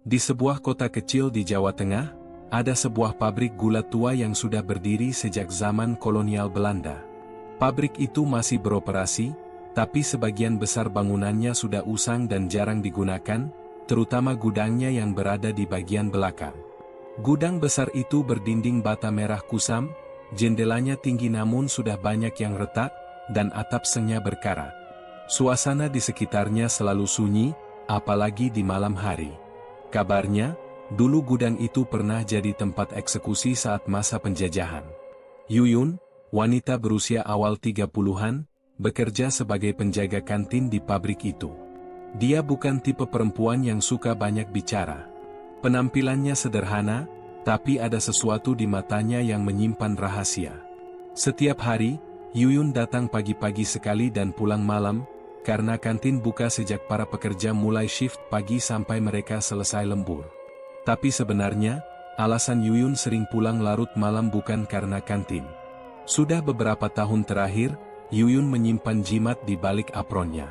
Di sebuah kota kecil di Jawa Tengah, ada sebuah pabrik gula tua yang sudah berdiri sejak zaman kolonial Belanda. Pabrik itu masih beroperasi, tapi sebagian besar bangunannya sudah usang dan jarang digunakan, terutama gudangnya yang berada di bagian belakang. Gudang besar itu berdinding bata merah kusam, jendelanya tinggi namun sudah banyak yang retak, dan atap sengnya berkarat. Suasana di sekitarnya selalu sunyi, apalagi di malam hari. Kabarnya, dulu gudang itu pernah jadi tempat eksekusi saat masa penjajahan. Yuyun, wanita berusia awal 30-an, bekerja sebagai penjaga kantin di pabrik itu. Dia bukan tipe perempuan yang suka banyak bicara. Penampilannya sederhana, tapi ada sesuatu di matanya yang menyimpan rahasia. Setiap hari, Yuyun datang pagi-pagi sekali dan pulang malam, karena kantin buka sejak para pekerja mulai shift pagi sampai mereka selesai lembur. Tapi sebenarnya, alasan Yuyun sering pulang larut malam bukan karena kantin. Sudah beberapa tahun terakhir, Yuyun menyimpan jimat di balik apronnya.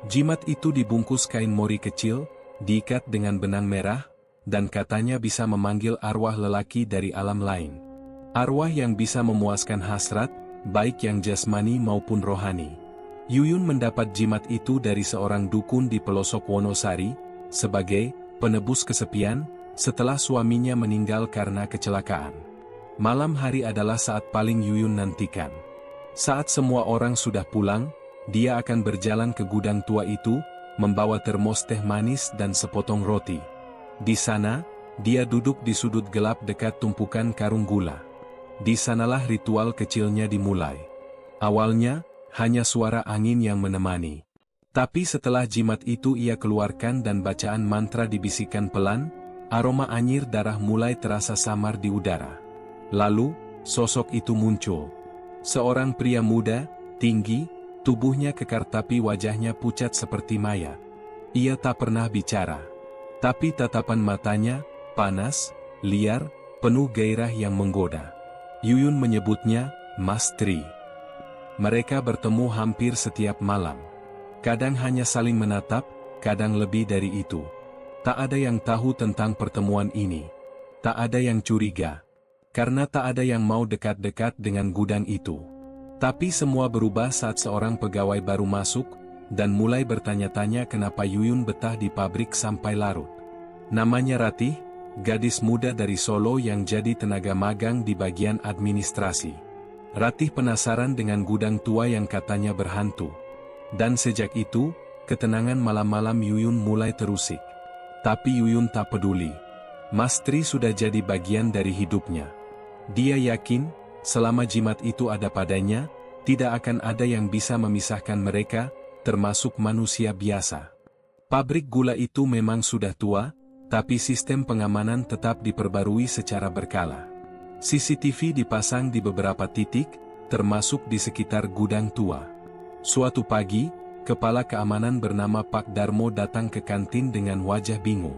Jimat itu dibungkus kain mori kecil, diikat dengan benang merah, dan katanya bisa memanggil arwah lelaki dari alam lain. Arwah yang bisa memuaskan hasrat, baik yang jasmani maupun rohani. Yuyun mendapat jimat itu dari seorang dukun di pelosok Wonosari, sebagai penebus kesepian, setelah suaminya meninggal karena kecelakaan. Malam hari adalah saat paling Yuyun nantikan. Saat semua orang sudah pulang, dia akan berjalan ke gudang tua itu, membawa termos teh manis dan sepotong roti. Di sana, dia duduk di sudut gelap dekat tumpukan karung gula. Di sanalah ritual kecilnya dimulai. Awalnya, hanya suara angin yang menemani. Tapi setelah jimat itu ia keluarkan dan bacaan mantra dibisikkan pelan, aroma anyir darah mulai terasa samar di udara. Lalu, sosok itu muncul. Seorang pria muda, tinggi, tubuhnya kekar tapi wajahnya pucat seperti mayat. Ia tak pernah bicara. Tapi tatapan matanya, panas, liar, penuh gairah yang menggoda. Yuyun menyebutnya, Mas Tri. Mereka bertemu hampir setiap malam. Kadang hanya saling menatap, kadang lebih dari itu. Tak ada yang tahu tentang pertemuan ini. Tak ada yang curiga. Karena tak ada yang mau dekat-dekat dengan gudang itu. Tapi semua berubah saat seorang pegawai baru masuk, dan mulai bertanya-tanya kenapa Yuyun betah di pabrik sampai larut. Namanya Ratih, gadis muda dari Solo yang jadi tenaga magang di bagian administrasi. Ratih penasaran dengan gudang tua yang katanya berhantu. Dan sejak itu, ketenangan malam-malam Yuyun mulai terusik. Tapi Yuyun tak peduli. Mas Tri sudah jadi bagian dari hidupnya. Dia yakin, selama jimat itu ada padanya, tidak akan ada yang bisa memisahkan mereka, termasuk manusia biasa. Pabrik gula itu memang sudah tua, tapi sistem pengamanan tetap diperbarui secara berkala. CCTV dipasang di beberapa titik, termasuk di sekitar gudang tua. Suatu pagi, kepala keamanan bernama Pak Darmo datang ke kantin dengan wajah bingung.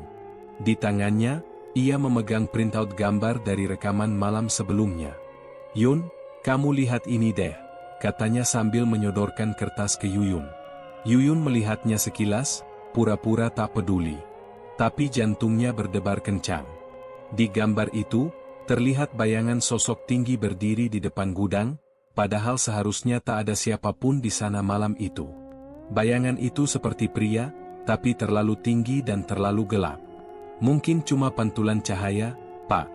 Di tangannya, ia memegang printout gambar dari rekaman malam sebelumnya. "Yun, kamu lihat ini deh," katanya sambil menyodorkan kertas ke Yuyun. Yuyun melihatnya sekilas, pura-pura tak peduli. Tapi jantungnya berdebar kencang. Di gambar itu, terlihat bayangan sosok tinggi berdiri di depan gudang, padahal seharusnya tak ada siapapun di sana malam itu. Bayangan itu seperti pria, tapi terlalu tinggi dan terlalu gelap. "Mungkin cuma pantulan cahaya, Pak.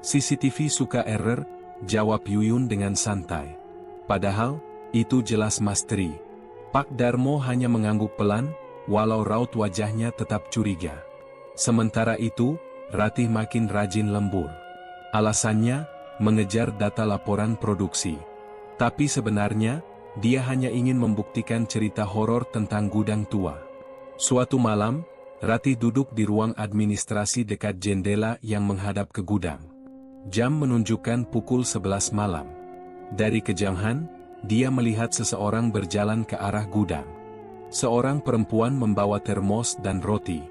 CCTV suka error," jawab Yuyun dengan santai. Padahal, itu jelas Mas Tri. Pak Darmo hanya mengangguk pelan, walau raut wajahnya tetap curiga. Sementara itu, Ratih makin rajin lembur. Alasannya, mengejar data laporan produksi. Tapi sebenarnya, dia hanya ingin membuktikan cerita horor tentang gudang tua. Suatu malam, Ratih duduk di ruang administrasi dekat jendela yang menghadap ke gudang. Jam menunjukkan pukul 11 malam. Dari kejauhan, dia melihat seseorang berjalan ke arah gudang. Seorang perempuan membawa termos dan roti.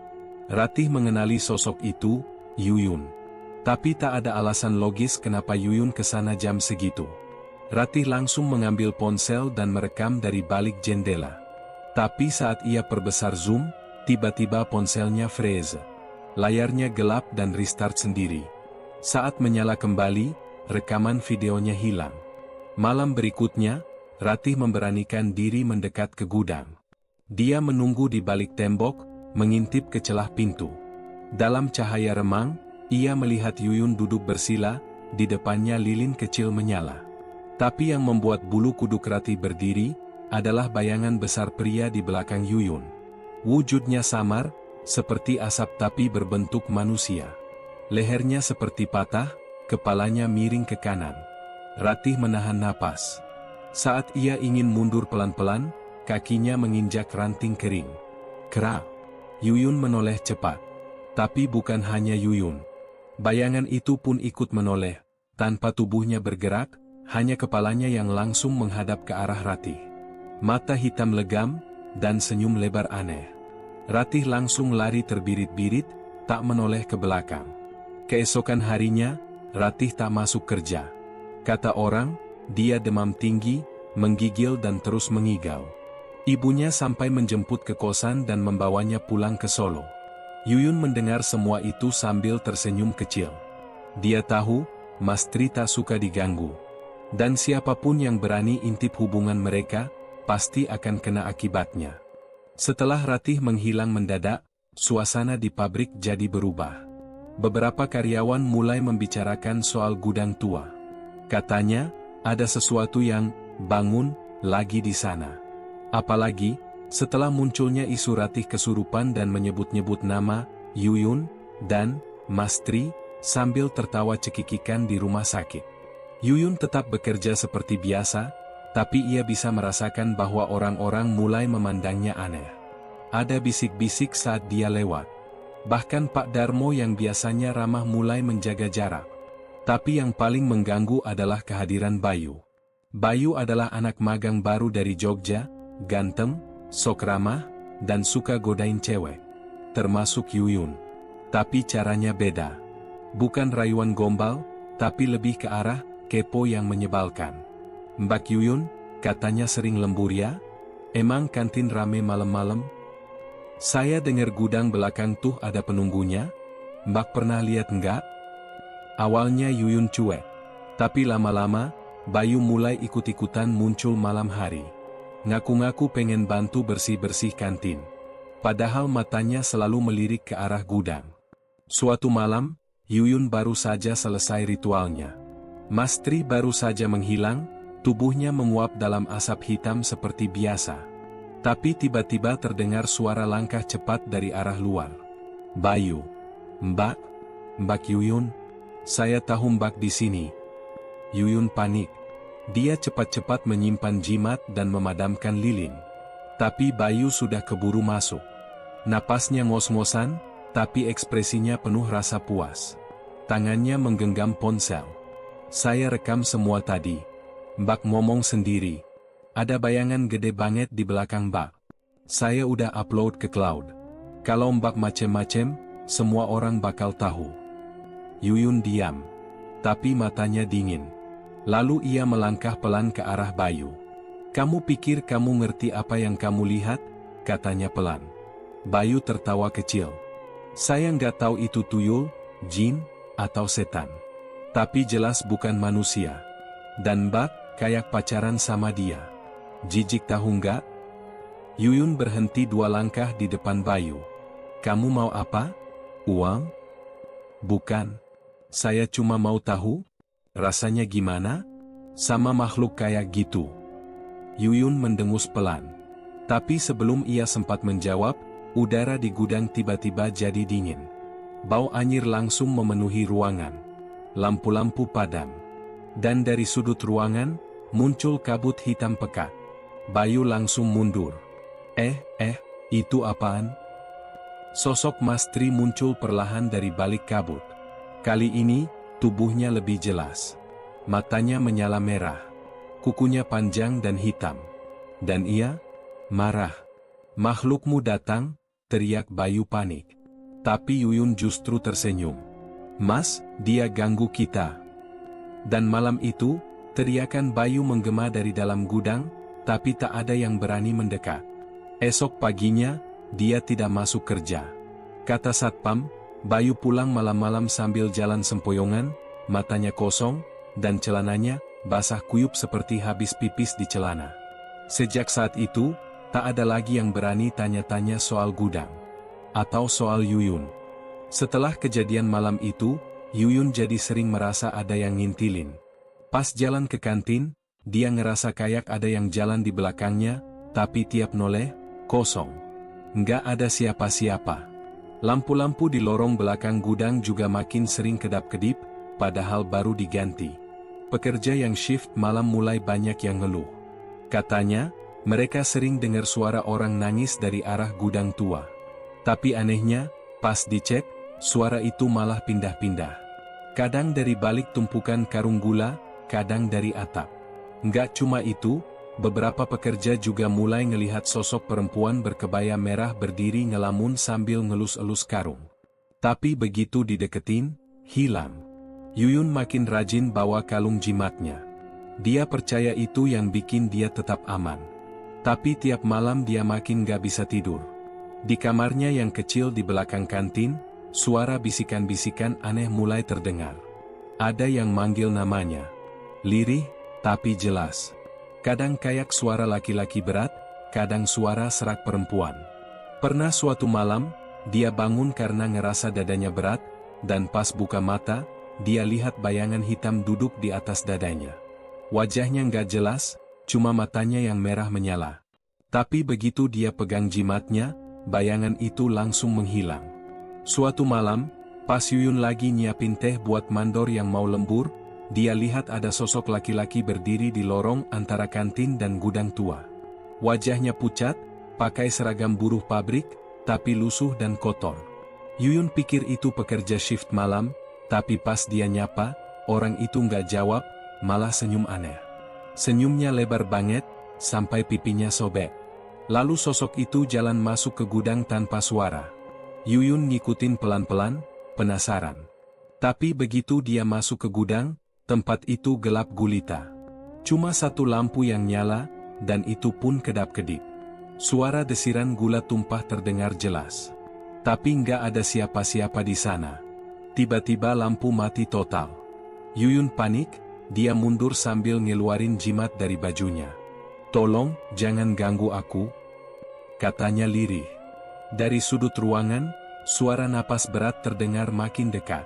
Ratih mengenali sosok itu, Yuyun. Tapi tak ada alasan logis kenapa Yuyun ke sana jam segitu. Ratih langsung mengambil ponsel dan merekam dari balik jendela. Tapi saat ia perbesar zoom, tiba-tiba ponselnya freeze. Layarnya gelap dan restart sendiri. Saat menyala kembali, rekaman videonya hilang. Malam berikutnya, Ratih memberanikan diri mendekat ke gudang. Dia menunggu di balik tembok, mengintip ke celah pintu. Dalam cahaya remang, ia melihat Yuyun duduk bersila, di depannya lilin kecil menyala. Tapi yang membuat bulu kuduk Ratih berdiri, adalah bayangan besar pria di belakang Yuyun. Wujudnya samar, seperti asap tapi berbentuk manusia. Lehernya seperti patah, kepalanya miring ke kanan. Ratih menahan napas. Saat ia ingin mundur pelan-pelan, kakinya menginjak ranting kering. Kerak! Yuyun menoleh cepat. Tapi bukan hanya Yuyun. Bayangan itu pun ikut menoleh, tanpa tubuhnya bergerak, hanya kepalanya yang langsung menghadap ke arah Ratih. Mata hitam legam, dan senyum lebar aneh. Ratih langsung lari terbirit-birit, tak menoleh ke belakang. Keesokan harinya, Ratih tak masuk kerja. Kata orang, dia demam tinggi, menggigil dan terus mengigau. Ibunya sampai menjemput ke kosan dan membawanya pulang ke Solo. Yuyun mendengar semua itu sambil tersenyum kecil. Dia tahu, Mastri tak suka diganggu. Dan siapapun yang berani intip hubungan mereka, pasti akan kena akibatnya. Setelah Ratih menghilang mendadak, suasana di pabrik jadi berubah. Beberapa karyawan mulai membicarakan soal gudang tua. Katanya, ada sesuatu yang bangun lagi di sana. Apalagi, setelah munculnya isu Ratih kesurupan dan menyebut-nyebut nama Yuyun dan Mastri, sambil tertawa cekikikan di rumah sakit. Yuyun tetap bekerja seperti biasa, tapi ia bisa merasakan bahwa orang-orang mulai memandangnya aneh. Ada bisik-bisik saat dia lewat. Bahkan Pak Darmo yang biasanya ramah mulai menjaga jarak. Tapi yang paling mengganggu adalah kehadiran Bayu. Bayu adalah anak magang baru dari Jogja, ganteng, sok ramah, dan suka godain cewek. Termasuk Yuyun. Tapi caranya beda. Bukan rayuan gombal, tapi lebih ke arah kepo yang menyebalkan. Mbak Yuyun, katanya sering lembur ya? Emang kantin rame malam-malam? Saya dengar gudang belakang tuh ada penunggunya. Mbak pernah lihat enggak? Awalnya Yuyun cuek. Tapi lama-lama, Bayu mulai ikut-ikutan muncul malam hari. Ngaku-ngaku pengen bantu bersih-bersih kantin. Padahal matanya selalu melirik ke arah gudang. Suatu malam, Yuyun baru saja selesai ritualnya. Mastri baru saja menghilang, tubuhnya menguap dalam asap hitam seperti biasa. Tapi tiba-tiba terdengar suara langkah cepat dari arah luar. Bayu. Mbak Yuyun. Saya tahu Mbak di sini. Yuyun panik. Dia cepat-cepat menyimpan jimat dan memadamkan lilin. Tapi Bayu sudah keburu masuk. Napasnya ngos-ngosan, tapi ekspresinya penuh rasa puas. Tangannya menggenggam ponsel. Saya rekam semua tadi. Mbak ngomong sendiri. Ada bayangan gede banget di belakang Mbak. Saya udah upload ke cloud. Kalau Mbak macem-macem, semua orang bakal tahu. Yuyun diam. Tapi matanya dingin. Lalu ia melangkah pelan ke arah Bayu. Kamu pikir kamu ngerti apa yang kamu lihat? Katanya pelan. Bayu tertawa kecil. Saya nggak tahu itu tuyul, jin, atau setan. Tapi jelas bukan manusia. Dan Mbak, kayak pacaran sama dia. Jijik tahu nggak? Yuyun berhenti 2 langkah di depan Bayu. Kamu mau apa? Uang? Bukan. Saya cuma mau tahu, rasanya gimana? Sama makhluk kayak gitu. Yuyun mendengus pelan. Tapi sebelum ia sempat menjawab, udara di gudang tiba-tiba jadi dingin. Bau anyir langsung memenuhi ruangan. Lampu-lampu padam. Dan dari sudut ruangan, muncul kabut hitam pekat. Bayu langsung mundur. Itu apaan? Sosok Mastri muncul perlahan dari balik kabut. Kali ini, tubuhnya lebih jelas. Matanya menyala merah. Kukunya panjang dan hitam. Dan ia marah. Makhlukmu datang, teriak Bayu panik. Tapi Yuyun justru tersenyum. Mas, dia ganggu kita. Dan malam itu, teriakan Bayu menggema dari dalam gudang, tapi tak ada yang berani mendekat. Esok paginya, dia tidak masuk kerja. Kata satpam, Bayu pulang malam-malam sambil jalan sempoyongan, matanya kosong, dan celananya basah kuyup seperti habis pipis di celana. Sejak saat itu, tak ada lagi yang berani tanya-tanya soal gudang atau soal Yuyun. Setelah kejadian malam itu, Yuyun jadi sering merasa ada yang ngintilin. Pas jalan ke kantin, dia ngerasa kayak ada yang jalan di belakangnya, tapi tiap noleh, kosong. Nggak ada siapa-siapa. Lampu-lampu di lorong belakang gudang juga makin sering kedap-kedip, padahal baru diganti. Pekerja yang shift malam mulai banyak yang ngeluh. Katanya, mereka sering dengar suara orang nangis dari arah gudang tua. Tapi anehnya, pas dicek, suara itu malah pindah-pindah. Kadang dari balik tumpukan karung gula, kadang dari atap. Nggak cuma itu, beberapa pekerja juga mulai ngelihat sosok perempuan berkebaya merah berdiri ngelamun sambil ngelus-elus karung. Tapi begitu dideketin, hilang. Yuyun makin rajin bawa kalung jimatnya. Dia percaya itu yang bikin dia tetap aman. Tapi tiap malam dia makin gak bisa tidur. Di kamarnya yang kecil di belakang kantin, suara bisikan-bisikan aneh mulai terdengar. Ada yang manggil namanya. Lirih, tapi jelas. Kadang kayak suara laki-laki berat, kadang suara serak perempuan. Pernah suatu malam, dia bangun karena ngerasa dadanya berat, dan pas buka mata, dia lihat bayangan hitam duduk di atas dadanya. Wajahnya nggak jelas, cuma matanya yang merah menyala. Tapi begitu dia pegang jimatnya, bayangan itu langsung menghilang. Suatu malam, pas Yuyun lagi nyiapin teh buat mandor yang mau lembur, dia lihat ada sosok laki-laki berdiri di lorong antara kantin dan gudang tua. Wajahnya pucat, pakai seragam buruh pabrik, tapi lusuh dan kotor. Yuyun pikir itu pekerja shift malam, tapi pas dia nyapa, orang itu nggak jawab, malah senyum aneh. Senyumnya lebar banget, sampai pipinya sobek. Lalu sosok itu jalan masuk ke gudang tanpa suara. Yuyun ngikutin pelan-pelan, penasaran. Tapi begitu dia masuk ke gudang, tempat itu gelap gulita. Cuma satu lampu yang nyala, dan itu pun kedap-kedip. Suara desiran gula tumpah terdengar jelas. Tapi nggak ada siapa-siapa di sana. Tiba-tiba lampu mati total. Yuyun panik, dia mundur sambil ngeluarin jimat dari bajunya. "Tolong, jangan ganggu aku," katanya lirih. Dari sudut ruangan, suara napas berat terdengar makin dekat.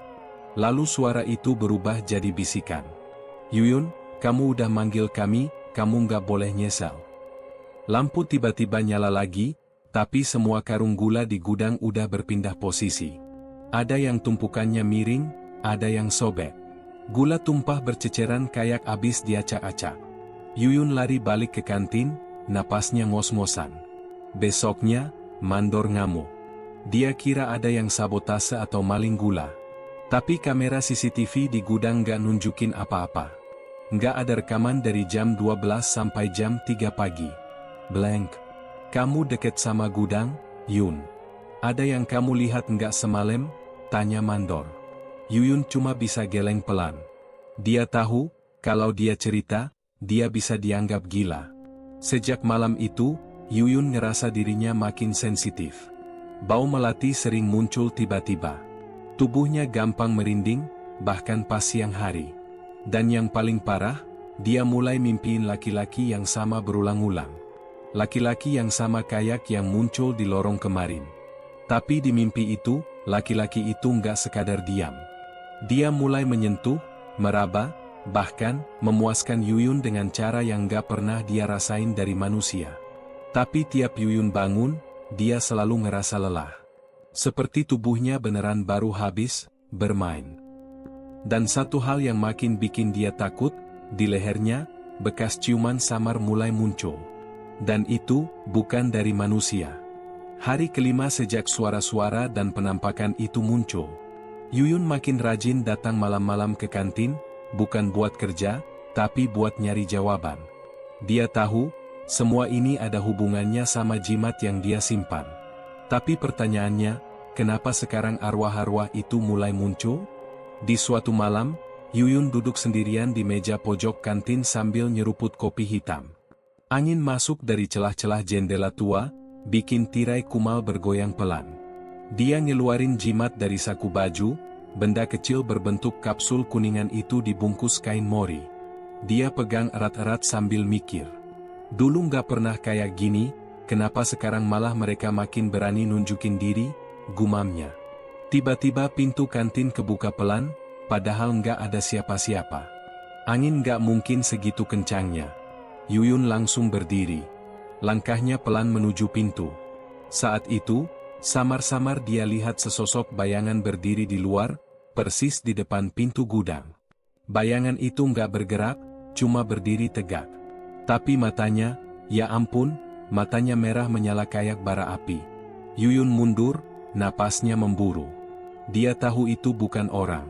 Lalu suara itu berubah jadi bisikan. "Yuyun, kamu udah manggil kami, kamu nggak boleh nyesal." Lampu tiba-tiba nyala lagi, tapi semua karung gula di gudang udah berpindah posisi. Ada yang tumpukannya miring, ada yang sobek. Gula tumpah berceceran kayak abis diacak-acak. Yuyun lari balik ke kantin, napasnya ngos-ngosan. Besoknya, mandor ngamuk. Dia kira ada yang sabotase atau maling gula. Tapi kamera CCTV di gudang gak nunjukin apa-apa. Nggak ada rekaman dari jam 12 sampai jam 3 pagi. Blank. "Kamu deket sama gudang, Yun? Ada yang kamu lihat nggak semalam?" tanya mandor. Yuyun cuma bisa geleng pelan. Dia tahu, kalau dia cerita, dia bisa dianggap gila. Sejak malam itu, Yuyun ngerasa dirinya makin sensitif. Bau melati sering muncul tiba-tiba. Tubuhnya gampang merinding, bahkan pas siang hari. Dan yang paling parah, dia mulai mimpiin laki-laki yang sama berulang-ulang. Laki-laki yang sama kayak yang muncul di lorong kemarin. Tapi di mimpi itu, laki-laki itu nggak sekadar diam. Dia mulai menyentuh, meraba, bahkan memuaskan Yuyun dengan cara yang nggak pernah dia rasain dari manusia. Tapi tiap Yuyun bangun, dia selalu ngerasa lelah. Seperti tubuhnya beneran baru habis bermain. Dan satu hal yang makin bikin dia takut, di lehernya, bekas ciuman samar mulai muncul. Dan itu, bukan dari manusia. Hari kelima sejak suara-suara dan penampakan itu muncul. Yuyun makin rajin datang malam-malam ke kantin, bukan buat kerja, tapi buat nyari jawaban. Dia tahu, semua ini ada hubungannya sama jimat yang dia simpan. Tapi pertanyaannya, kenapa sekarang arwah-arwah itu mulai muncul? Di suatu malam, Yuyun duduk sendirian di meja pojok kantin sambil nyeruput kopi hitam. Angin masuk dari celah-celah jendela tua, bikin tirai kumal bergoyang pelan. Dia ngeluarin jimat dari saku baju, benda kecil berbentuk kapsul kuningan itu dibungkus kain mori. Dia pegang erat-erat sambil mikir. Dulu nggak pernah kayak gini, kenapa sekarang malah mereka makin berani nunjukin diri, gumamnya. Tiba-tiba pintu kantin kebuka pelan, padahal nggak ada siapa-siapa. Angin nggak mungkin segitu kencangnya. Yuyun langsung berdiri. Langkahnya pelan menuju pintu. Saat itu, samar-samar dia lihat sesosok bayangan berdiri di luar, persis di depan pintu gudang. Bayangan itu nggak bergerak, cuma berdiri tegak. Tapi matanya, ya ampun, matanya merah menyala kayak bara api. Yuyun mundur, napasnya memburu. Dia tahu itu bukan orang.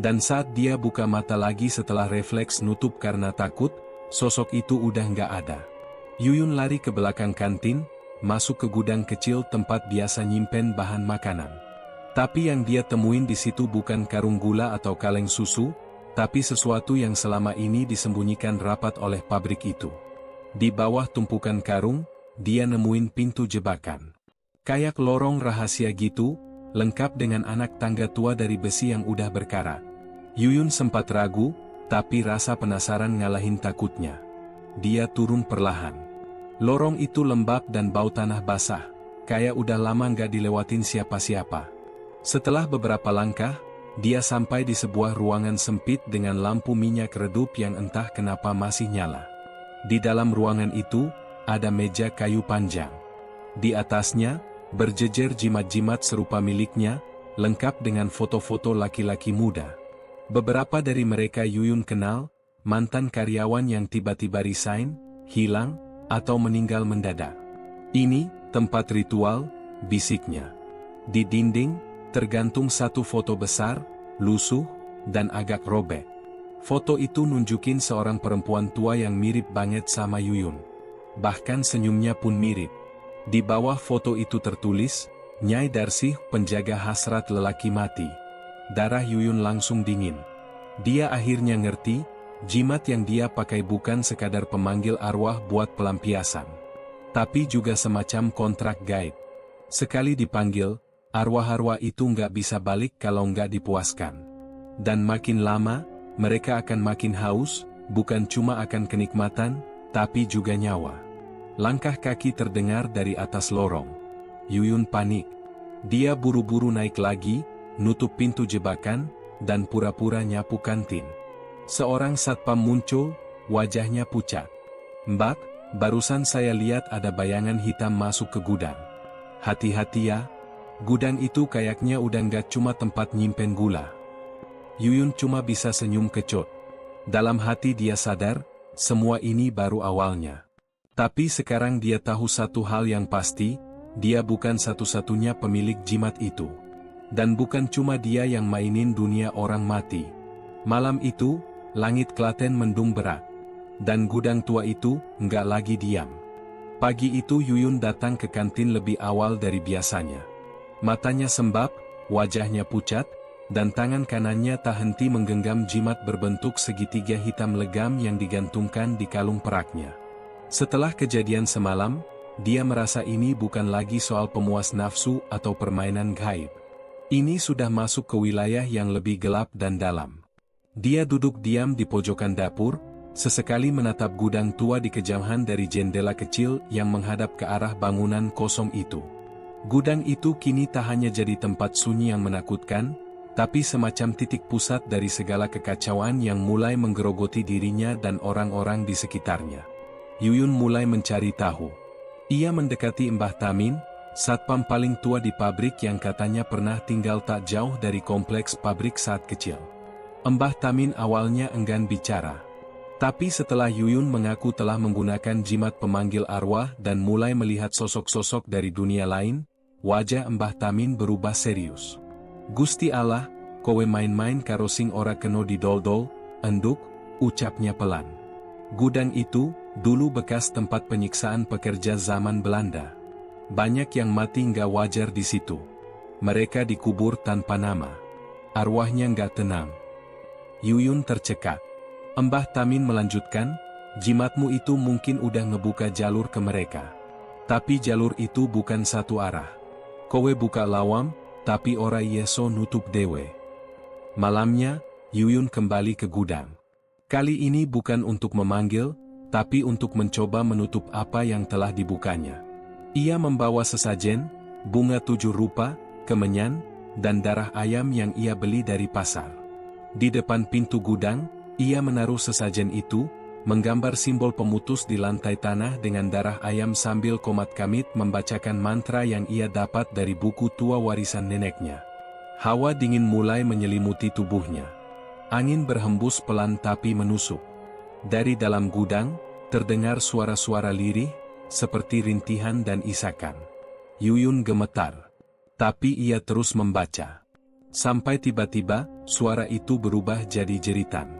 Dan saat dia buka mata lagi setelah refleks nutup karena takut, sosok itu udah nggak ada. Yuyun lari ke belakang kantin, masuk ke gudang kecil tempat biasa nyimpen bahan makanan. Tapi yang dia temuin di situ bukan karung gula atau kaleng susu, tapi sesuatu yang selama ini disembunyikan rapat oleh pabrik itu. Di bawah tumpukan karung, dia nemuin pintu jebakan. Kayak lorong rahasia gitu, lengkap dengan anak tangga tua dari besi yang udah berkarat. Yuyun sempat ragu, tapi rasa penasaran ngalahin takutnya. Dia turun perlahan. Lorong itu lembab dan bau tanah basah, kayak udah lama nggak dilewatin siapa-siapa. Setelah beberapa langkah, dia sampai di sebuah ruangan sempit dengan lampu minyak redup yang entah kenapa masih nyala. Di dalam ruangan itu, ada meja kayu panjang. Di atasnya, berjejer jimat-jimat serupa miliknya, lengkap dengan foto-foto laki-laki muda. Beberapa dari mereka Yuyun kenal, mantan karyawan yang tiba-tiba resign, hilang, atau meninggal mendadak. Ini, tempat ritual, bisiknya. Di dinding, tergantung satu foto besar, lusuh, dan agak robek. Foto itu nunjukin seorang perempuan tua yang mirip banget sama Yuyun. Bahkan senyumnya pun mirip. Di bawah foto itu tertulis, Nyai Darsih, penjaga hasrat lelaki mati. Darah Yuyun langsung dingin. Dia akhirnya ngerti, jimat yang dia pakai bukan sekadar pemanggil arwah buat pelampiasan. Tapi juga semacam kontrak gaib. Sekali dipanggil, arwah-arwah itu nggak bisa balik kalau nggak dipuaskan. Dan makin lama, mereka akan makin haus, bukan cuma akan kenikmatan, tapi juga nyawa. Langkah kaki terdengar dari atas lorong. Yuyun panik. Dia buru-buru naik lagi, nutup pintu jebakan, dan pura-pura nyapu kantin. Seorang satpam muncul, wajahnya pucat. "Mbak, barusan saya lihat ada bayangan hitam masuk ke gudang. Hati-hati ya. Gudang itu kayaknya udah nggak cuma tempat nyimpen gula." Yuyun cuma bisa senyum kecut. Dalam hati dia sadar, semua ini baru awalnya. Tapi sekarang dia tahu satu hal yang pasti, dia bukan satu-satunya pemilik jimat itu. Dan bukan cuma dia yang mainin dunia orang mati. Malam itu, langit Klaten mendung berat. Dan gudang tua itu, nggak lagi diam. Pagi itu Yuyun datang ke kantin lebih awal dari biasanya. Matanya sembab, wajahnya pucat, dan tangan kanannya tak henti menggenggam jimat berbentuk segitiga hitam legam yang digantungkan di kalung peraknya. Setelah kejadian semalam, dia merasa ini bukan lagi soal pemuas nafsu atau permainan gaib. Ini sudah masuk ke wilayah yang lebih gelap dan dalam. Dia duduk diam di pojokan dapur, sesekali menatap gudang tua di kejauhan dari jendela kecil yang menghadap ke arah bangunan kosong itu. Gudang itu kini tak hanya jadi tempat sunyi yang menakutkan, tapi semacam titik pusat dari segala kekacauan yang mulai menggerogoti dirinya dan orang-orang di sekitarnya. Yuyun mulai mencari tahu. Ia mendekati Mbah Tamin, satpam paling tua di pabrik yang katanya pernah tinggal tak jauh dari kompleks pabrik saat kecil. Mbah Tamin awalnya enggan bicara. Tapi setelah Yuyun mengaku telah menggunakan jimat pemanggil arwah dan mulai melihat sosok-sosok dari dunia lain, wajah Mbah Tamin berubah serius. "Gusti Allah, kowe main-main karo sing ora keno didol-dol, enduk," ucapnya pelan. Gudang itu, dulu bekas tempat penyiksaan pekerja zaman Belanda. Banyak yang mati nggak wajar di situ. Mereka dikubur tanpa nama. Arwahnya nggak tenang. Yuyun tercekat. Mbah Tamin melanjutkan, "Jimatmu itu mungkin udah ngebuka jalur ke mereka. Tapi jalur itu bukan satu arah. Kowe buka lawam, tapi ora yeso nutup dewe. Malamnya, Yuyun kembali ke gudang. Kali ini bukan untuk memanggil, tapi untuk mencoba menutup apa yang telah dibukanya. Ia membawa sesajen, bunga 7 rupa, kemenyan, dan darah ayam yang ia beli dari pasar. Di depan pintu gudang, ia menaruh sesajen itu, menggambar simbol pemutus di lantai tanah dengan darah ayam sambil komat kamit membacakan mantra yang ia dapat dari buku tua warisan neneknya. Hawa dingin mulai menyelimuti tubuhnya. Angin berhembus pelan tapi menusuk. Dari dalam gudang, terdengar suara-suara lirih, seperti rintihan dan isakan. Yuyun gemetar. Tapi ia terus membaca. Sampai tiba-tiba, suara itu berubah jadi jeritan.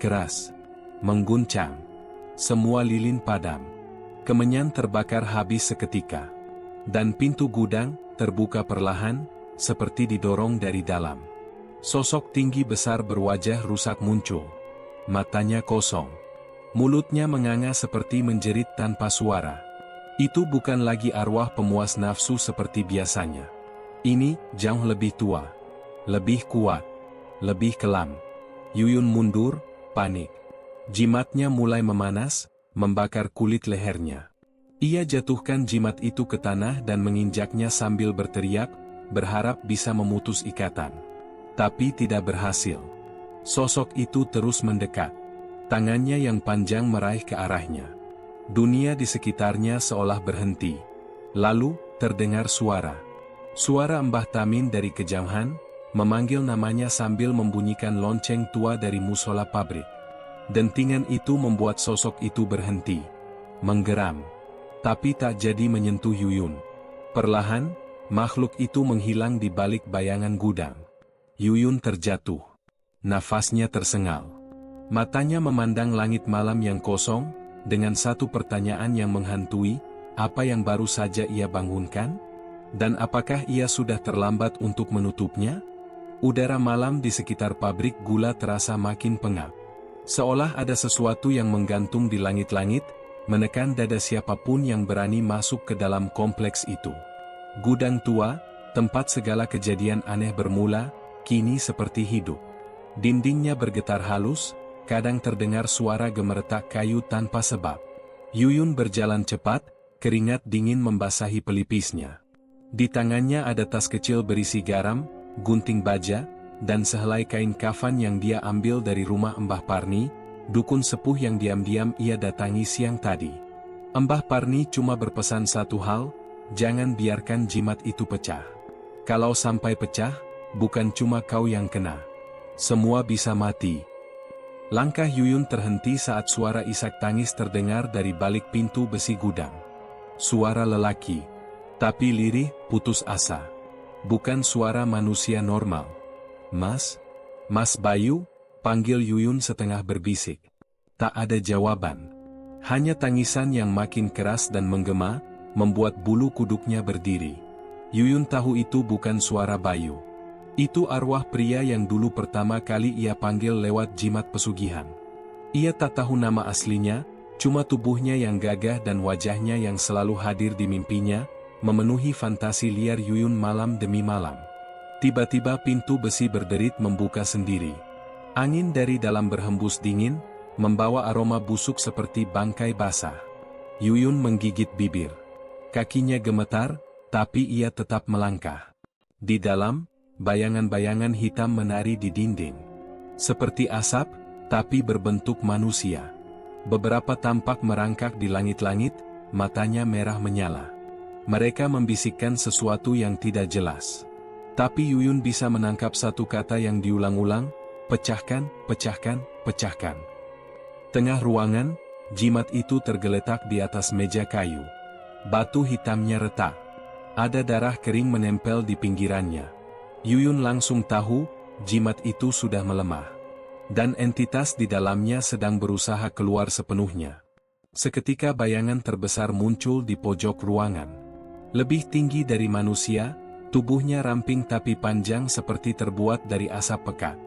Keras. Mengguncang. Semua lilin padam. Kemenyan terbakar habis seketika. Dan pintu gudang, terbuka perlahan, seperti didorong dari dalam. Sosok tinggi besar berwajah rusak muncul. Matanya kosong. Mulutnya menganga seperti menjerit tanpa suara. Itu bukan lagi arwah pemuas nafsu seperti biasanya. Ini, jauh lebih tua. Lebih kuat. Lebih kelam. Yuyun mundur, panik. Jimatnya mulai memanas, membakar kulit lehernya. Ia jatuhkan jimat itu ke tanah dan menginjaknya sambil berteriak, berharap bisa memutus ikatan. Tapi tidak berhasil. Sosok itu terus mendekat. Tangannya yang panjang meraih ke arahnya. Dunia di sekitarnya seolah berhenti. Lalu, terdengar suara. Suara Mbah Tamin dari kejauhan, memanggil namanya sambil membunyikan lonceng tua dari musola pabrik. Dentingan itu membuat sosok itu berhenti. Menggeram. Tapi tak jadi menyentuh Yuyun. Perlahan, makhluk itu menghilang di balik bayangan gudang. Yuyun terjatuh. Nafasnya tersengal. Matanya memandang langit malam yang kosong, dengan satu pertanyaan yang menghantui, apa yang baru saja ia bangunkan? Dan apakah ia sudah terlambat untuk menutupnya? Udara malam di sekitar pabrik gula terasa makin pengap. Seolah ada sesuatu yang menggantung di langit-langit, menekan dada siapapun yang berani masuk ke dalam kompleks itu. Gudang tua, tempat segala kejadian aneh bermula, kini seperti hidup. Dindingnya bergetar halus, kadang terdengar suara gemeretak kayu tanpa sebab. Yuyun berjalan cepat, keringat dingin membasahi pelipisnya. Di tangannya ada tas kecil berisi garam, gunting baja, dan sehelai kain kafan yang dia ambil dari rumah Mbah Parni, dukun sepuh yang diam-diam ia datangi siang tadi. Mbah Parni cuma berpesan satu hal, jangan biarkan jimat itu pecah. Kalau sampai pecah, bukan cuma kau yang kena. Semua bisa mati. Langkah Yuyun terhenti saat suara isak tangis terdengar dari balik pintu besi gudang. Suara lelaki. Tapi lirih, putus asa. Bukan suara manusia normal. Mas? Mas Bayu? Panggil Yuyun setengah berbisik. Tak ada jawaban. Hanya tangisan yang makin keras dan menggema, membuat bulu kuduknya berdiri. Yuyun tahu itu bukan suara Bayu. Itu arwah pria yang dulu pertama kali ia panggil lewat jimat pesugihan. Ia tak tahu nama aslinya, cuma tubuhnya yang gagah dan wajahnya yang selalu hadir di mimpinya, memenuhi fantasi liar Yuyun malam demi malam. Tiba-tiba pintu besi berderit membuka sendiri. Angin dari dalam berhembus dingin, membawa aroma busuk seperti bangkai basah. Yuyun menggigit bibir. Kakinya gemetar, tapi ia tetap melangkah. Di dalam, bayangan-bayangan hitam menari di dinding. Seperti asap, tapi berbentuk manusia. Beberapa tampak merangkak di langit-langit, matanya merah menyala. Mereka membisikkan sesuatu yang tidak jelas. Tapi Yuyun bisa menangkap satu kata yang diulang-ulang, pecahkan, pecahkan, pecahkan. Tengah ruangan, jimat itu tergeletak di atas meja kayu. Batu hitamnya retak. Ada darah kering menempel di pinggirannya. Yuyun langsung tahu, jimat itu sudah melemah. Dan entitas di dalamnya sedang berusaha keluar sepenuhnya. Seketika bayangan terbesar muncul di pojok ruangan. Lebih tinggi dari manusia, tubuhnya ramping tapi panjang seperti terbuat dari asap pekat.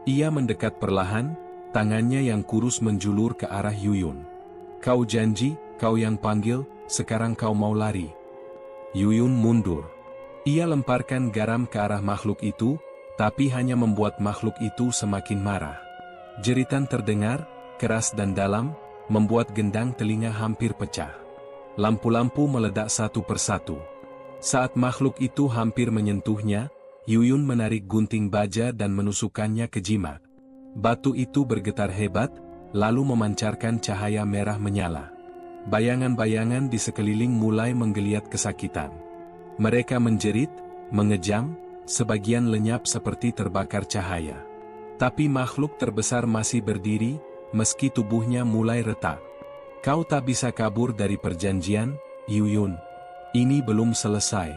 Ia mendekat perlahan, tangannya yang kurus menjulur ke arah Yuyun. Kau janji, kau yang panggil, sekarang kau mau lari. Yuyun mundur. Ia lemparkan garam ke arah makhluk itu, tapi hanya membuat makhluk itu semakin marah. Jeritan terdengar, keras dan dalam, membuat gendang telinga hampir pecah. Lampu-lampu meledak satu persatu. Saat makhluk itu hampir menyentuhnya, Yuyun menarik gunting baja dan menusukkannya ke jimat. Batu itu bergetar hebat, lalu memancarkan cahaya merah menyala. Bayangan-bayangan di sekeliling mulai menggeliat kesakitan. Mereka menjerit, mengejang, sebagian lenyap seperti terbakar cahaya. Tapi makhluk terbesar masih berdiri, meski tubuhnya mulai retak. Kau tak bisa kabur dari perjanjian, Yuyun. Ini belum selesai.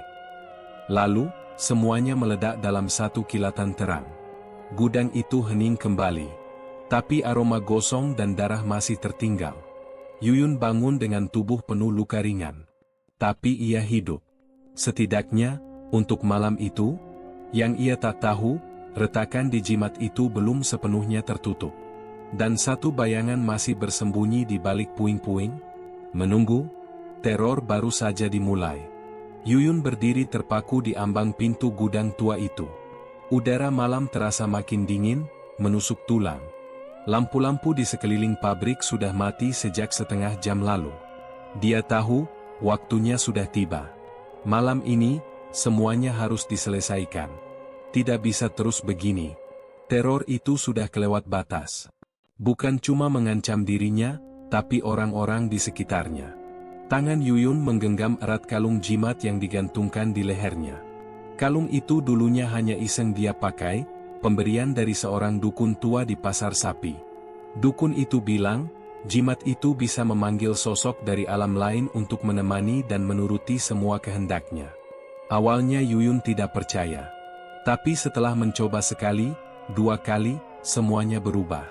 Lalu, semuanya meledak dalam satu kilatan terang. Gudang itu hening kembali. Tapi aroma gosong dan darah masih tertinggal. Yuyun bangun dengan tubuh penuh luka ringan. Tapi ia hidup. Setidaknya, untuk malam itu, yang ia tak tahu, retakan di jimat itu belum sepenuhnya tertutup. Dan satu bayangan masih bersembunyi di balik puing-puing. Menunggu, teror baru saja dimulai. Yuyun berdiri terpaku di ambang pintu gudang tua itu. Udara malam terasa makin dingin, menusuk tulang. Lampu-lampu di sekeliling pabrik sudah mati sejak setengah jam lalu. Dia tahu, waktunya sudah tiba. Malam ini, semuanya harus diselesaikan. Tidak bisa terus begini. Teror itu sudah kelewat batas. Bukan cuma mengancam dirinya, tapi orang-orang di sekitarnya. Tangan Yuyun menggenggam erat kalung jimat yang digantungkan di lehernya. Kalung itu dulunya hanya iseng dia pakai, pemberian dari seorang dukun tua di pasar sapi. Dukun itu bilang, jimat itu bisa memanggil sosok dari alam lain untuk menemani dan menuruti semua kehendaknya. Awalnya Yuyun tidak percaya. Tapi setelah mencoba sekali, dua kali, semuanya berubah.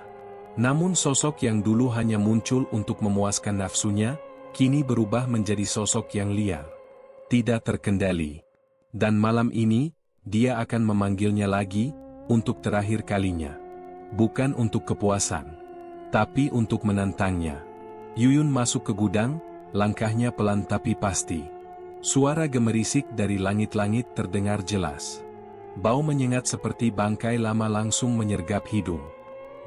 Namun sosok yang dulu hanya muncul untuk memuaskan nafsunya, kini berubah menjadi sosok yang liar. Tidak terkendali. Dan malam ini, dia akan memanggilnya lagi, untuk terakhir kalinya. Bukan untuk kepuasan. Tapi untuk menantangnya. Yuyun masuk ke gudang, langkahnya pelan tapi pasti. Suara gemerisik dari langit-langit terdengar jelas. Bau menyengat seperti bangkai lama langsung menyergap hidung.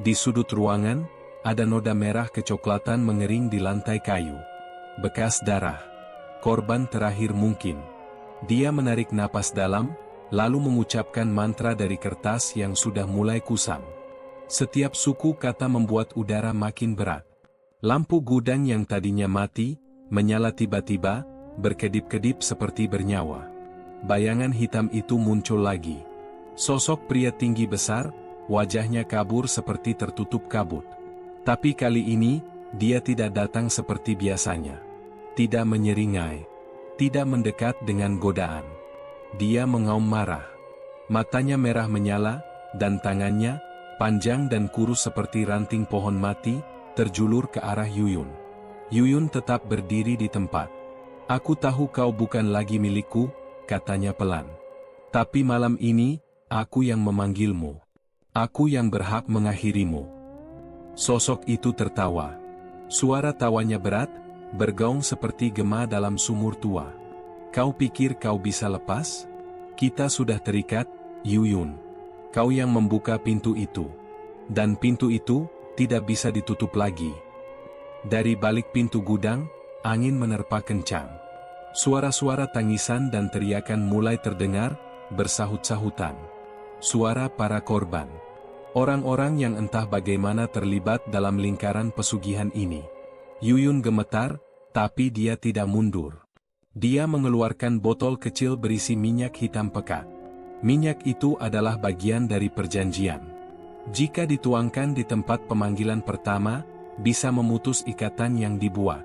Di sudut ruangan, ada noda merah kecoklatan mengering di lantai kayu. Bekas darah. Korban terakhir mungkin. Dia menarik napas dalam, lalu mengucapkan mantra dari kertas yang sudah mulai kusam. Setiap suku kata membuat udara makin berat. Lampu gudang yang tadinya mati, menyala tiba-tiba, berkedip-kedip seperti bernyawa. Bayangan hitam itu muncul lagi. Sosok pria tinggi besar, wajahnya kabur seperti tertutup kabut. Tapi kali ini, dia tidak datang seperti biasanya. Tidak menyeringai. Tidak mendekat dengan godaan. Dia mengaum marah. Matanya merah menyala, dan tangannya, panjang dan kurus seperti ranting pohon mati, terjulur ke arah Yuyun. Yuyun tetap berdiri di tempat. Aku tahu kau bukan lagi milikku, katanya pelan. Tapi malam ini, aku yang memanggilmu. Aku yang berhak mengakhirimu. Sosok itu tertawa. Suara tawanya berat, bergaung seperti gema dalam sumur tua. Kau pikir kau bisa lepas? Kita sudah terikat, Yuyun. Kau yang membuka pintu itu. Dan pintu itu, tidak bisa ditutup lagi. Dari balik pintu gudang, angin menerpa kencang. Suara-suara tangisan dan teriakan mulai terdengar, bersahut-sahutan. Suara para korban. Orang-orang yang entah bagaimana terlibat dalam lingkaran pesugihan ini. Yuyun gemetar, tapi dia tidak mundur. Dia mengeluarkan botol kecil berisi minyak hitam pekat. Minyak itu adalah bagian dari perjanjian. Jika dituangkan di tempat pemanggilan pertama, bisa memutus ikatan yang dibuat.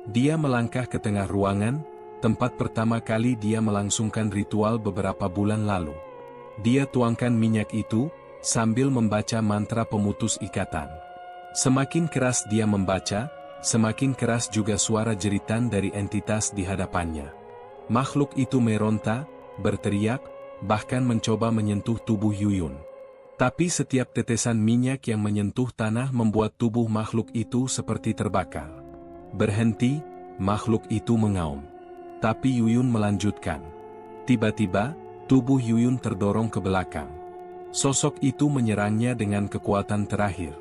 Dia melangkah ke tengah ruangan, tempat pertama kali dia melangsungkan ritual beberapa bulan lalu. Dia tuangkan minyak itu, sambil membaca mantra pemutus ikatan. Semakin keras dia membaca, semakin keras juga suara jeritan dari entitas di hadapannya. Makhluk itu meronta, berteriak, bahkan mencoba menyentuh tubuh Yuyun. Tapi setiap tetesan minyak yang menyentuh tanah membuat tubuh makhluk itu seperti terbakar. Berhenti, makhluk itu mengaum. Tapi Yuyun melanjutkan. Tiba-tiba, tubuh Yuyun terdorong ke belakang. Sosok itu menyerangnya dengan kekuatan terakhir.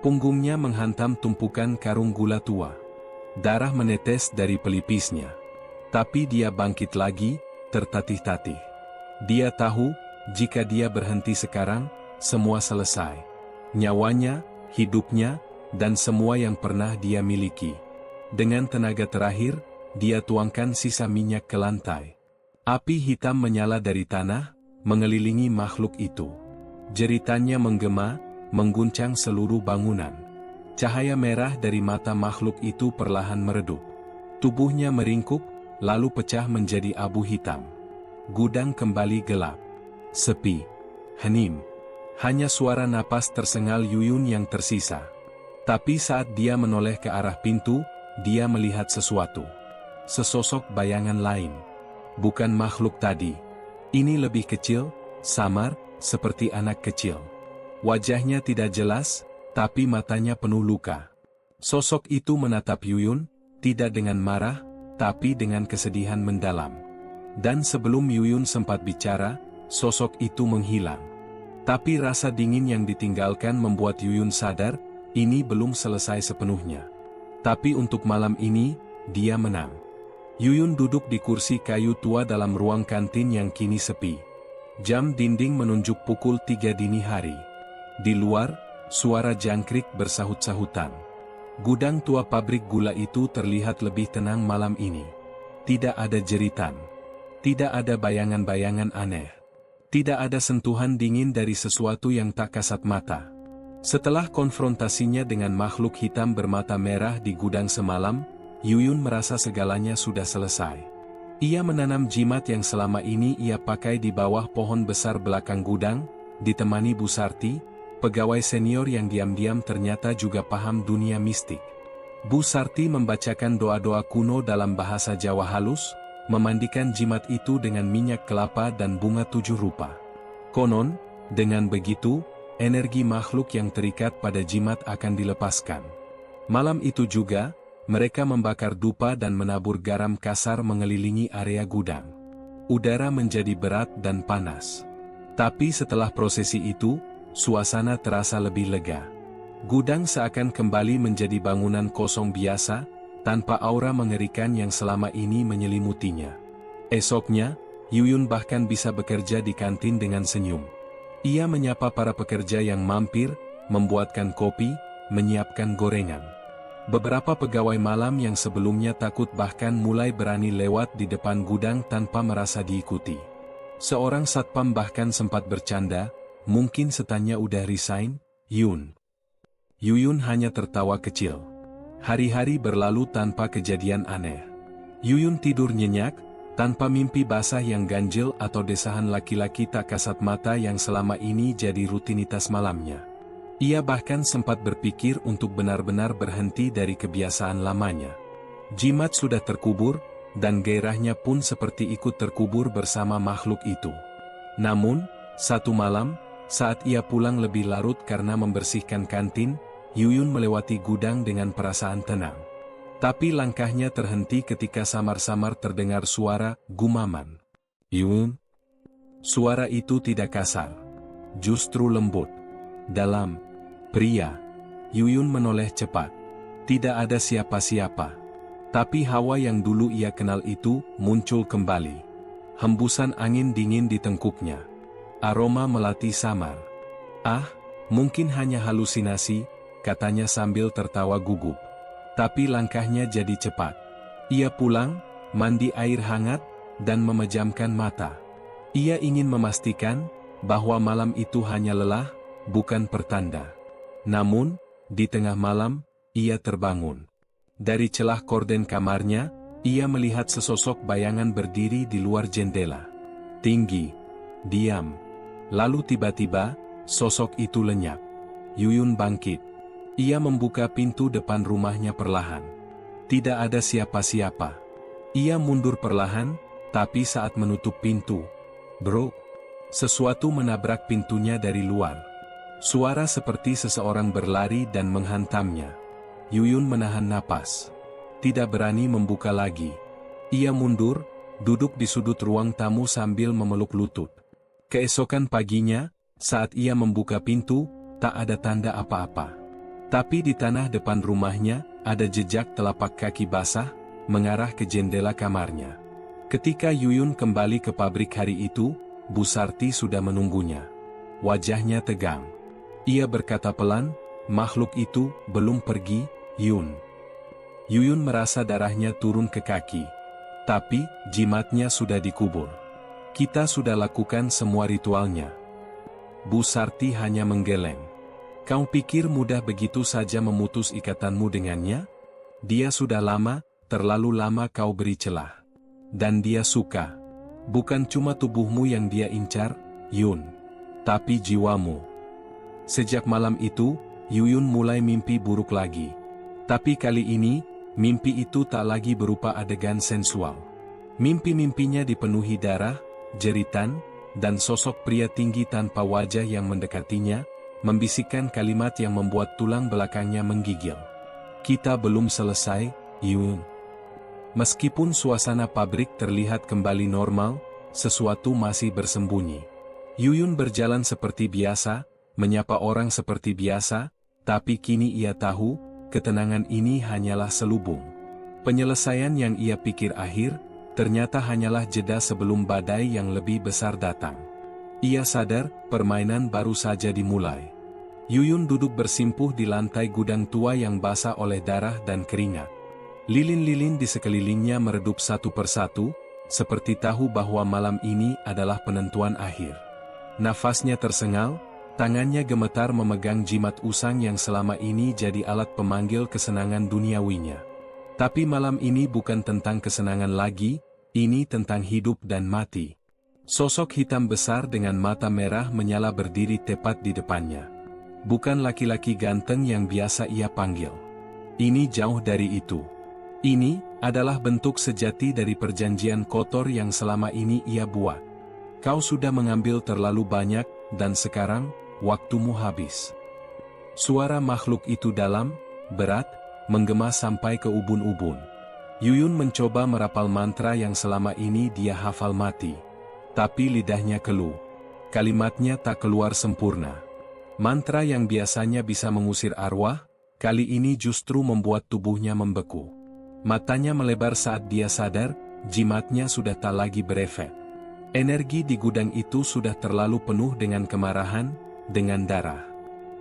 Punggungnya menghantam tumpukan karung gula tua. Darah menetes dari pelipisnya. Tapi dia bangkit lagi, tertatih-tatih. Dia tahu, jika dia berhenti sekarang, semua selesai. Nyawanya, hidupnya, dan semua yang pernah dia miliki. Dengan tenaga terakhir, dia tuangkan sisa minyak ke lantai. Api hitam menyala dari tanah, mengelilingi makhluk itu. Jeritannya menggema, mengguncang seluruh bangunan. Cahaya merah dari mata makhluk itu perlahan meredup. Tubuhnya meringkuk, lalu pecah menjadi abu hitam. Gudang kembali gelap. Sepi. Hening. Hanya suara napas tersengal Yuyun yang tersisa. Tapi saat dia menoleh ke arah pintu, dia melihat sesuatu. Sesosok bayangan lain. Bukan makhluk tadi. Ini lebih kecil, samar, seperti anak kecil. Wajahnya tidak jelas, tapi matanya penuh luka. Sosok itu menatap Yuyun, tidak dengan marah, tapi dengan kesedihan mendalam. Dan sebelum Yuyun sempat bicara, sosok itu menghilang. Tapi rasa dingin yang ditinggalkan membuat Yuyun sadar, ini belum selesai sepenuhnya. Tapi untuk malam ini, dia menang. Yuyun duduk di kursi kayu tua dalam ruang kantin yang kini sepi. Jam dinding menunjuk pukul 3 dini hari. Di luar, suara jangkrik bersahut-sahutan. Gudang tua pabrik gula itu terlihat lebih tenang malam ini. Tidak ada jeritan. Tidak ada bayangan-bayangan aneh. Tidak ada sentuhan dingin dari sesuatu yang tak kasat mata. Setelah konfrontasinya dengan makhluk hitam bermata merah di gudang semalam, Yuyun merasa segalanya sudah selesai. Ia menanam jimat yang selama ini ia pakai di bawah pohon besar belakang gudang, ditemani Bu Sarti, pegawai senior yang diam-diam ternyata juga paham dunia mistik. Bu Sarti membacakan doa-doa kuno dalam bahasa Jawa halus, memandikan jimat itu dengan minyak kelapa dan bunga 7 rupa. Konon, dengan begitu, energi makhluk yang terikat pada jimat akan dilepaskan. Malam itu juga, mereka membakar dupa dan menabur garam kasar mengelilingi area gudang. Udara menjadi berat dan panas. Tapi setelah prosesi itu, suasana terasa lebih lega. Gudang seakan kembali menjadi bangunan kosong biasa, tanpa aura mengerikan yang selama ini menyelimutinya. Esoknya, Yuyun bahkan bisa bekerja di kantin dengan senyum. Ia menyapa para pekerja yang mampir, membuatkan kopi, menyiapkan gorengan. Beberapa pegawai malam yang sebelumnya takut bahkan mulai berani lewat di depan gudang tanpa merasa diikuti. Seorang satpam bahkan sempat bercanda, "Mungkin setannya udah resign, Yun." Yuyun hanya tertawa kecil. Hari-hari berlalu tanpa kejadian aneh. Yuyun tidur nyenyak, tanpa mimpi basah yang ganjil atau desahan laki-laki tak kasat mata yang selama ini jadi rutinitas malamnya. Ia bahkan sempat berpikir untuk benar-benar berhenti dari kebiasaan lamanya. Jimat sudah terkubur, dan gairahnya pun seperti ikut terkubur bersama makhluk itu. Namun, satu malam, saat ia pulang lebih larut karena membersihkan kantin, Yuyun melewati gudang dengan perasaan tenang. Tapi langkahnya terhenti ketika samar-samar terdengar suara gumaman. "Yuyun." Suara itu tidak kasar. Justru lembut. Dalam. "Pria." Yuyun menoleh cepat. Tidak ada siapa-siapa. Tapi hawa yang dulu ia kenal itu muncul kembali. Hembusan angin dingin di tengkuknya. Aroma melati samar. "Ah, mungkin hanya halusinasi," katanya sambil tertawa gugup. Tapi langkahnya jadi cepat. Ia pulang, mandi air hangat, dan memejamkan mata. Ia ingin memastikan bahwa malam itu hanya lelah, bukan pertanda. Namun, di tengah malam, ia terbangun. Dari celah korden kamarnya, ia melihat sesosok bayangan berdiri di luar jendela. Tinggi, diam. Lalu tiba-tiba, sosok itu lenyap. Yuyun bangkit. Ia membuka pintu depan rumahnya perlahan. Tidak ada siapa-siapa. Ia mundur perlahan, tapi saat menutup pintu, "Bro!" Sesuatu menabrak pintunya dari luar. Suara seperti seseorang berlari dan menghantamnya. Yuyun menahan napas. Tidak berani membuka lagi. Ia mundur, duduk di sudut ruang tamu sambil memeluk lutut. Keesokan paginya, saat ia membuka pintu, tak ada tanda apa-apa. Tapi di tanah depan rumahnya, ada jejak telapak kaki basah, mengarah ke jendela kamarnya. Ketika Yuyun kembali ke pabrik hari itu, Bu Sarti sudah menunggunya. Wajahnya tegang. Ia berkata pelan, "Makhluk itu belum pergi, Yun." Yuyun merasa darahnya turun ke kaki. Tapi, jimatnya sudah dikubur. Kita sudah lakukan semua ritualnya. Bu Sarti hanya menggeleng. Kau pikir mudah begitu saja memutus ikatanmu dengannya? Dia sudah lama, terlalu lama kau beri celah. Dan dia suka. Bukan cuma tubuhmu yang dia incar, Yun. Tapi jiwamu. Sejak malam itu, Yuyun mulai mimpi buruk lagi. Tapi kali ini, mimpi itu tak lagi berupa adegan sensual. Mimpi-mimpinya dipenuhi darah, jeritan, dan sosok pria tinggi tanpa wajah yang mendekatinya, membisikkan kalimat yang membuat tulang belakangnya menggigil. Kita belum selesai, Yun. Meskipun suasana pabrik terlihat kembali normal, sesuatu masih bersembunyi. Yuyun berjalan seperti biasa, menyapa orang seperti biasa, tapi kini ia tahu, ketenangan ini hanyalah selubung. Penyelesaian yang ia pikir akhir, ternyata hanyalah jeda sebelum badai yang lebih besar datang. Ia sadar, permainan baru saja dimulai. Yuyun duduk bersimpuh di lantai gudang tua yang basah oleh darah dan keringat. Lilin-lilin di sekelilingnya meredup satu persatu, seperti tahu bahwa malam ini adalah penentuan akhir. Nafasnya tersengal, tangannya gemetar memegang jimat usang yang selama ini jadi alat pemanggil kesenangan duniawinya. Tapi malam ini bukan tentang kesenangan lagi, ini tentang hidup dan mati. Sosok hitam besar dengan mata merah menyala berdiri tepat di depannya. Bukan laki-laki ganteng yang biasa ia panggil. Ini jauh dari itu. Ini adalah bentuk sejati dari perjanjian kotor yang selama ini ia buat. Kau sudah mengambil terlalu banyak, dan sekarang, waktumu habis. Suara makhluk itu dalam, berat, menggema sampai ke ubun-ubun. Yuyun mencoba merapal mantra yang selama ini dia hafal mati. Tapi lidahnya keluh. Kalimatnya tak keluar sempurna. Mantra yang biasanya bisa mengusir arwah, kali ini justru membuat tubuhnya membeku. Matanya melebar saat dia sadar, jimatnya sudah tak lagi berefek. Energi di gudang itu sudah terlalu penuh dengan kemarahan, dengan darah.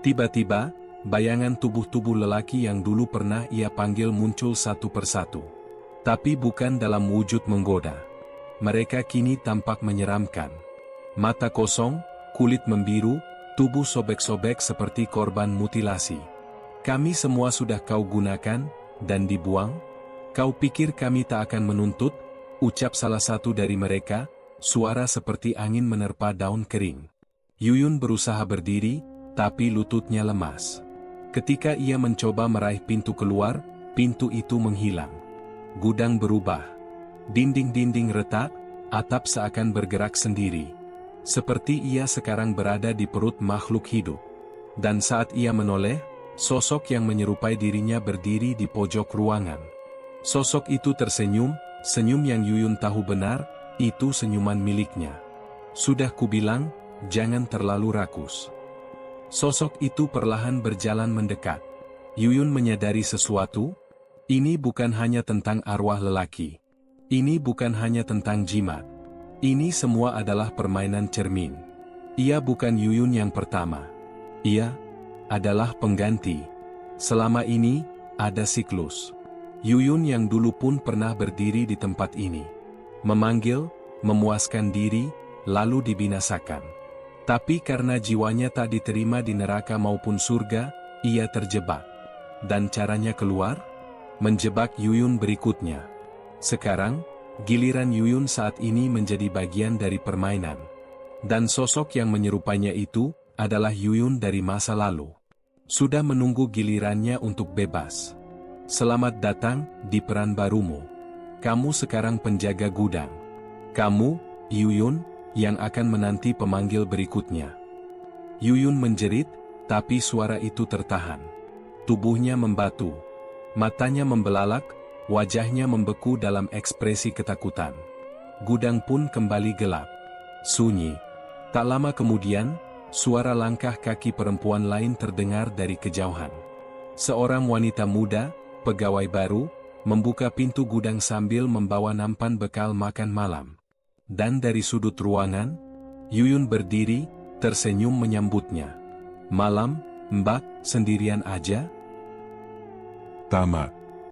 Tiba-tiba, bayangan tubuh-tubuh lelaki yang dulu pernah ia panggil muncul satu persatu. Tapi bukan dalam wujud menggoda. Mereka kini tampak menyeramkan. Mata kosong, kulit membiru, tubuh sobek-sobek seperti korban mutilasi. Kami semua sudah kau gunakan, dan dibuang? Kau pikir kami tak akan menuntut? Ucap salah satu dari mereka, suara seperti angin menerpa daun kering. Yuyun berusaha berdiri, tapi lututnya lemas. Ketika ia mencoba meraih pintu keluar, pintu itu menghilang. Gudang berubah. Dinding-dinding retak, atap seakan bergerak sendiri. Seperti ia sekarang berada di perut makhluk hidup. Dan saat ia menoleh, sosok yang menyerupai dirinya berdiri di pojok ruangan. Sosok itu tersenyum, senyum yang Yuyun tahu benar, itu senyuman miliknya. Sudah kubilang, jangan terlalu rakus. Sosok itu perlahan berjalan mendekat. Yuyun menyadari sesuatu. Ini bukan hanya tentang arwah lelaki. Ini bukan hanya tentang jimat. Ini semua adalah permainan cermin. Ia bukan Yuyun yang pertama. Ia adalah pengganti. Selama ini, ada siklus. Yuyun yang dulu pun pernah berdiri di tempat ini. Memanggil, memuaskan diri, lalu dibinasakan. Tapi karena jiwanya tak diterima di neraka maupun surga, ia terjebak. Dan caranya keluar? Menjebak Yuyun berikutnya. Sekarang, giliran Yuyun saat ini menjadi bagian dari permainan. Dan sosok yang menyerupainya itu, adalah Yuyun dari masa lalu. Sudah menunggu gilirannya untuk bebas. Selamat datang, di peran barumu. Kamu sekarang penjaga gudang. Kamu, Yuyun, yang akan menanti pemanggil berikutnya. Yuyun menjerit, tapi suara itu tertahan. Tubuhnya membatu. Matanya membelalak, wajahnya membeku dalam ekspresi ketakutan. Gudang pun kembali gelap. Sunyi. Tak lama kemudian, suara langkah kaki perempuan lain terdengar dari kejauhan. Seorang wanita muda, pegawai baru, membuka pintu gudang sambil membawa nampan bekal makan malam. Dan dari sudut ruangan, Yuyun berdiri, tersenyum menyambutnya. "Malam, Mbak, sendirian aja?" "Tamat,"